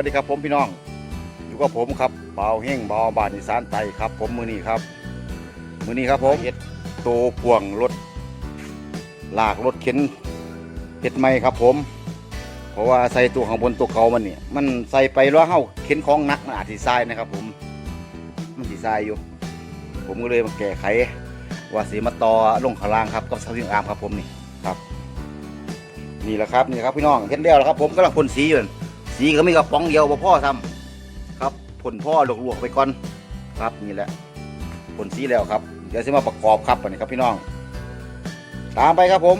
วัสดีครับผมพี่น้องอยู่กับผมครับเบาเฮงเบาบานอีสานไตครับผมมือนี้ครับผมเฮ็ดโตพ่วงรถลากรถเข็นเฮ็ดใหม่ครับผมเพราะว่าใส่ตัวข้างบนตัวเก่ามันเนี่ยมันใส่ไปแล้วเฮาเข็นของหนักมันอาจสิทรายนะครับผมมันสิทรายอยู่ผมก็เลยมาแก้ไขว่าสีมาต่อลงข้างล่างครับกับสวิงอาร์มครับผมนี่ครับนี่แหละครับพี่น้องเฮ็ดแล้วครับผมกำลังพ่นสีอยู่สีก็มีกระป๋องเดียวบ่พอทำครับพ่นพ่อลวกๆไปก่อนครับนี่แหละพ่นสีแล้วครับเดี๋ยวจะมาประกอบครับอันนี้ครับพี่น้องตามไปครับผม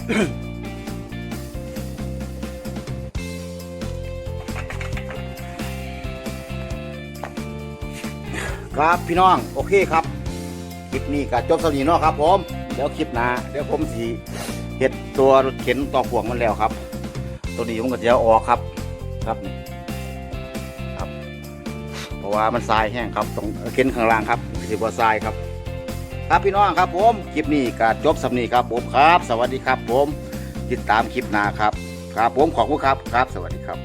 ครับพี่น้องโอเคครับคลิปนี้ก็จบสนีเนาะครับผมเดี๋ยวคลิปหน้าเดี๋ยวผมสีเห็ดตัวรถเข็นต่อพ่วงมันแล้วครับตัวนี้ผมก็จะเอาออกครับครับนี่ครับเพราะว่ามันทรายแห้งครับต้องเข็นข้างล่างครับสิบว่าทรายครับครับพี่น้องครับผมคลิปนี้ก็จบสำนีครับผมครับสวัสดีครับผมติดตามคลิปหน้าครับครับผมขอบคุณครับครับสวัสดีครับ